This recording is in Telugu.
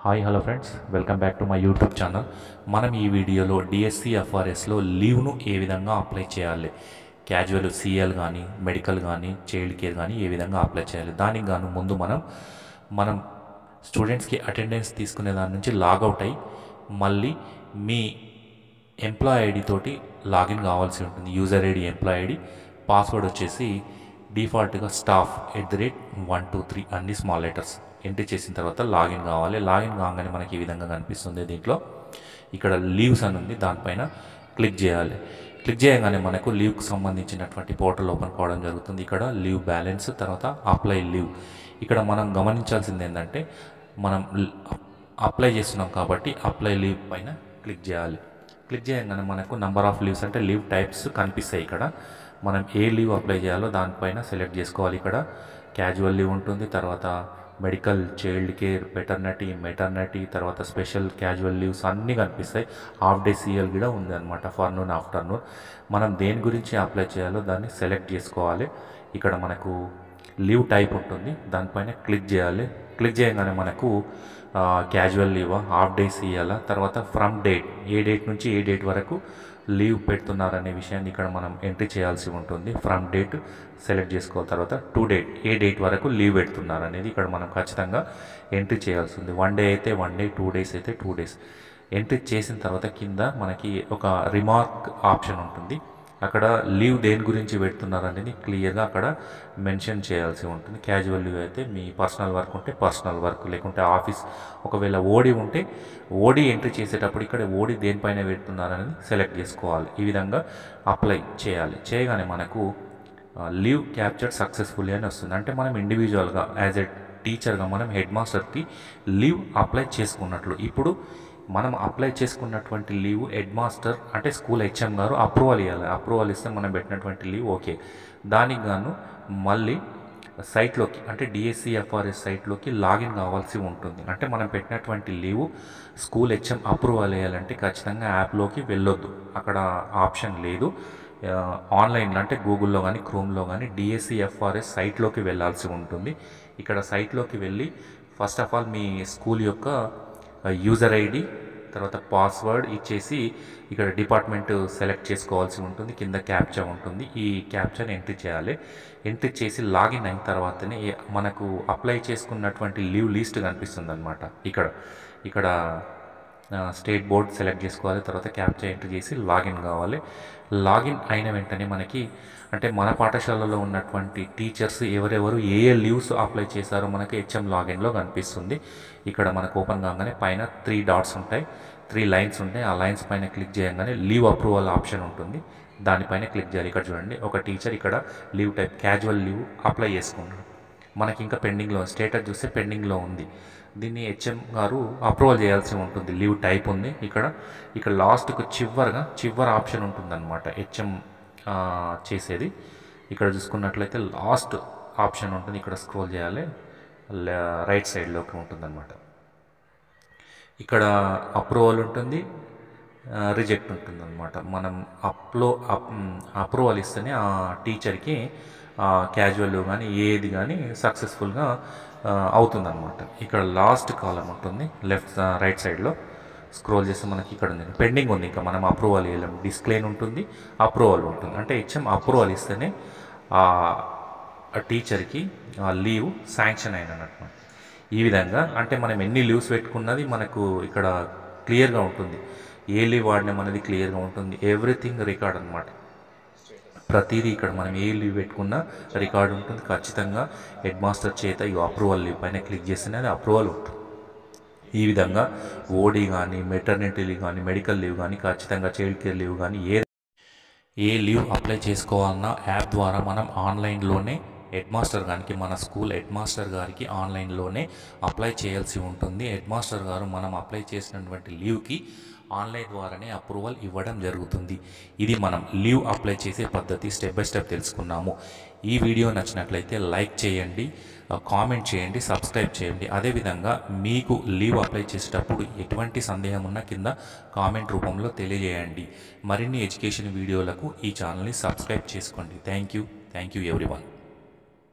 Hi hello friends, welcome back to my YouTube channel. మనం ఈ వీడియోలో డిఎస్సి ఎఫ్ఆర్ఎస్లో లీవ్ను ఏ విధంగా అప్లై చేయాలి, క్యాజువల్ సిఎల్ కానీ మెడికల్ కానీ చైల్డ్ కేర్ కానీ ఏ విధంగా అప్లై చేయాలి, దానికి గాను ముందు మనం స్టూడెంట్స్కి అటెండెన్స్ తీసుకునే దాని నుంచి లాగౌట్ అయ్యి మళ్ళీ మీ ఎంప్లాయ్ ఐడి తోటి లాగిన్ కావాల్సి ఉంటుంది. User ID, employee ID, password వచ్చేసి డిఫాల్ట్గా staff@123 అన్ని స్మాల్ లెటర్స్ ఎంట్రీ చేసిన తర్వాత లాగిన్ కావాలి. లాగిన్ కాగానే మనకి ఈ విధంగా కనిపిస్తుంది. దీంట్లో ఇక్కడ లీవ్స్ అని ఉంది, దానిపైన క్లిక్ చేయాలి. క్లిక్ చేయగానే మనకు లీవ్కి సంబంధించినటువంటి పోర్టల్ ఓపెన్ కావడం జరుగుతుంది. ఇక్కడ లీవ్ బ్యాలెన్స్, తర్వాత అప్లై లీవ్. ఇక్కడ మనం గమనించాల్సింది ఏంటంటే మనం అప్లై చేస్తున్నాం కాబట్టి అప్లై లీవ్ పైన క్లిక్ చేయాలి. క్లిక్ చేయగానే మనకు నెంబర్ ఆఫ్ లీవ్స్ అంటే లీవ్ టైప్స్ కనిపిస్తాయి. ఇక్కడ మనం ఏ లీవ్ అప్లై చేయాలో దానిపైన సెలెక్ట్ చేసుకోవాలి. ఇక్కడ క్యాజువల్ లీవ్ ఉంటుంది, తర్వాత మెడికల్, చైల్డ్ కేర్, మెటర్నిటీ, తర్వాత స్పెషల్ క్యాజువల్ లీవ్స్ అన్నీ కనిపిస్తాయి. హాఫ్ డే సిఎల్ కూడా ఉంది అనమాట, ఫార్నూన్ ఆఫ్టర్నూన్. మనం దేని గురించి అప్లై చేయాలో దాన్ని సెలెక్ట్ చేసుకోవాలి. ఇక్కడ మనకు లీవ్ టైప్ ఉంటుంది, దానిపైన క్లిక్ చేయాలి. క్లిక్ చేయగానే మనకు casual leave, half day CL, తర్వాత ఫ్రమ్ డేట్, ఏ డేట్ నుంచి ఏ డేట్ వరకు లీవ్ పెడుతున్నారనే విషయాన్ని ఇక్కడ మనం ఎంట్రీ చేయాల్సి ఉంటుంది. ఫ్రమ్ డేట్ సెలెక్ట్ చేసుకోవాలి. తర్వాత టు డేట్, ఏ డేట్ వరకు లీవ్ పెడుతున్నారు అనేది ఇక్కడ మనం ఖచ్చితంగా ఎంట్రీ చేయాల్సి ఉంది. 1 డే అయితే 1 డే, 2 డేస్ అయితే 2 డేస్ ఎంట్రీ చేసిన తర్వాత కింద మనకి ఒక రిమార్క్ ఆప్షన్ ఉంటుంది. అక్కడ లీవ్ దేని గురించి పెడుతున్నారు అనేది క్లియర్గా అక్కడ మెన్షన్ చేయాల్సి ఉంటుంది. క్యాజువల్ లీవ్ అయితే మీ పర్సనల్ వర్క్ ఉంటే పర్సనల్ వర్క్, లేకుంటే ఆఫీస్, ఒకవేళ ఓడి ఉంటే ఓడి ఎంట్రీ చేసేటప్పుడు ఇక్కడ ఓడి దేనిపైన పెడుతున్నారు అనేది సెలెక్ట్ చేసుకోవాలి. ఈ విధంగా అప్లై చేయాలి. చేయగానే మనకు లీవ్ క్యాప్చర్డ్ సక్సెస్ఫుల్లీ అని వస్తుంది. అంటే మనం ఇండివిజువల్గా యాజ్ ఎ టీచర్గా మనం హెడ్ మాస్టర్కి లీవ్ అప్లై చేసుకున్నట్లు. ఇప్పుడు మనం అప్లై చేసుకున్నటువంటి లీవ్ హెడ్ మాస్టర్ అంటే స్కూల్ హెచ్ఎం గారు అప్రూవల్ ఇవ్వాలి. అప్రూవల్ ఇస్తే మనం పెట్టినటువంటి లీవ్ ఓకే. దానికి గాను మళ్ళీ సైట్లోకి అంటే డిఎస్సి ఎఫ్ఆర్ఎస్ సైట్లోకి లాగిన్ కావాల్సి ఉంటుంది. అంటే మనం పెట్టినటువంటి లీవ్ స్కూల్ హెచ్ఎం అప్రూవల్ వేయాలంటే ఖచ్చితంగా యాప్లోకి వెళ్ళొద్దు, అక్కడ ఆప్షన్ లేదు. ఆన్లైన్లో అంటే గూగుల్లో కానీ క్రోమ్లో కానీ డిఎస్సి ఎఫ్ఆర్ఎస్ సైట్లోకి వెళ్ళాల్సి ఉంటుంది. ఇక్కడ సైట్లోకి వెళ్ళి first of all me school యొక్క యూజర్ ఐడి, తర్వాత పాస్వర్డ్ ఇచ్చేసి ఇక్కడ డిపార్ట్మెంట్ సెలెక్ట్ చేసుకోవాల్సి ఉంటుంది. కింద క్యాప్చా ఉంటుంది, ఈ క్యాప్చాని ఎంట్రీ చేయాలి. ఎంట్రీ చేసి లాగిన్ అయిన తర్వాతనే మనకు అప్లై చేసుకున్నటువంటి లీవ్ లిస్ట్ కనిపిస్తుంది అనమాట. ఇక్కడ స్టేట్ బోర్డ్ సెలెక్ట్ చేసుకోవాలి. తర్వాత క్యాప్చా ఎంట్రీ చేసి లాగిన్ కావాలి. లాగిన్ అయిన వెంటనే మనకి అంటే మన పాఠశాలలో ఉన్నటువంటి టీచర్స్ ఎవరెవరు ఏ లీవ్స్ అప్లై చేశారో మనకి హెచ్ఎం లాగిన్లో కనిపిస్తుంది. ఇక్కడ మనకు ఓపెన్ కాగానే పైన 3 డాట్స్ ఉంటాయి, 3 లైన్స్ ఉంటాయి. ఆ లైన్స్ పైన క్లిక్ చేయగానే లీవ్ అప్రూవల్ ఆప్షన్ ఉంటుంది, దానిపైన క్లిక్ చేయాలి. ఇక్కడ చూడండి, ఒక టీచర్ ఇక్కడ leave type casual leave apply చేసుకున్నాడు. మనకి ఇంకా పెండింగ్లో, స్టేటస్ చూస్తే పెండింగ్లో ఉంది. దీన్ని హెచ్ఎం గారు అప్రూవల్ చేయాల్సి ఉంటుంది. లీవ్ టైప్ ఉంది. ఇక్కడ లాస్ట్కు చివరి ఆప్షన్ ఉంటుందన్నమాట హెచ్ఎం చేసేది. ఇక్కడ చూసుకున్నట్లయితే లాస్ట్ ఆప్షన్ ఉంటుంది, ఇక్కడ స్క్రోల్ చేయాలి, రైట్ సైడ్లోకి ఉంటుందన్నమాట. ఇక్కడ అప్రూవల్ ఉంటుంది, రిజెక్ట్ ఉంటుందన్నమాట. మనం అప్రూవల్ ఇస్తేనే ఆ టీచర్కి క్యాజువల్ కానీ ఏది కానీ సక్సెస్ఫుల్గా అవుతుందన్నమాట. ఇక్కడ లాస్ట్ కాలం ఉంటుంది, రైట్ సైడ్లో స్క్రోల్ చేస్తే మనకి ఇక్కడ ఉంది, పెండింగ్ ఉంది. ఇంకా మనం అప్రూవల్ వేయలేం. డిస్క్లైన్ ఉంటుంది, అప్రూవల్ ఉంటుంది. అంటే హెచ్ఎం అప్రూవల్ ఇస్తేనే ఆ టీచర్కి లీవ్ శాంక్షన్ అయినట్టు. ఈ విధంగా అంటే మనం ఎన్ని లీవ్స్ పెట్టుకున్నది మనకు ఇక్కడ క్లియర్గా ఉంటుంది, ఏ లీవ్ వాడినాం అనేది క్లియర్గా ఉంటుంది. ఎవ్రీథింగ్ రికార్డ్ అనమాట, ప్రతిదీ ఇక్కడ మనం ఏ లీవ్ పెట్టుకున్నా రికార్డు ఉంటుంది. ఖచ్చితంగా హెడ్ మాస్టర్ చేత ఈ అప్రూవల్ లీవ్ పైన క్లిక్ చేస్తేనే అది అప్రూవల్ ఉంటుంది. ఈ విధంగా ఓడి కానీ, మెటర్నిటీ లీవ్ కానీ, మెడికల్ లీవ్ కానీ, ఖచ్చితంగా చైల్డ్ కేర్ లీవ్ కానీ ఏ లీవ్ అప్లై చేసుకోవాలన్నా యాప్ ద్వారా మనం ఆన్లైన్లోనే హెడ్ మాస్టర్ గారికి, మన స్కూల్ హెడ్ మాస్టర్ గారికి ఆన్లైన్లోనే అప్లై చేయాల్సి ఉంటుంది. హెడ్ మాస్టర్ గారు మనం అప్లై చేసినటువంటి లీవ్కి ఆన్లైన్ ద్వారానే అప్రూవల్ ఇవ్వడం జరుగుతుంది. ఇది మనం లీవ్ అప్లై చేసే పద్ధతి స్టెప్ బై స్టెప్ తెలుసుకున్నాము. ఈ వీడియో నచ్చినట్లయితే లైక్ చేయండి, కామెంట్ చేయండి, సబ్స్క్రైబ్ చేయండి. అదేవిధంగా మీకు లీవ్ అప్లై చేసేటప్పుడు ఎటువంటి సందేహం ఉన్నా కింద కామెంట్ రూపంలో తెలియజేయండి. మరిన్ని ఎడ్యుకేషన్ వీడియోలకు ఈ ఛానల్ని సబ్స్క్రైబ్ చేసుకోండి. Thank you everyone.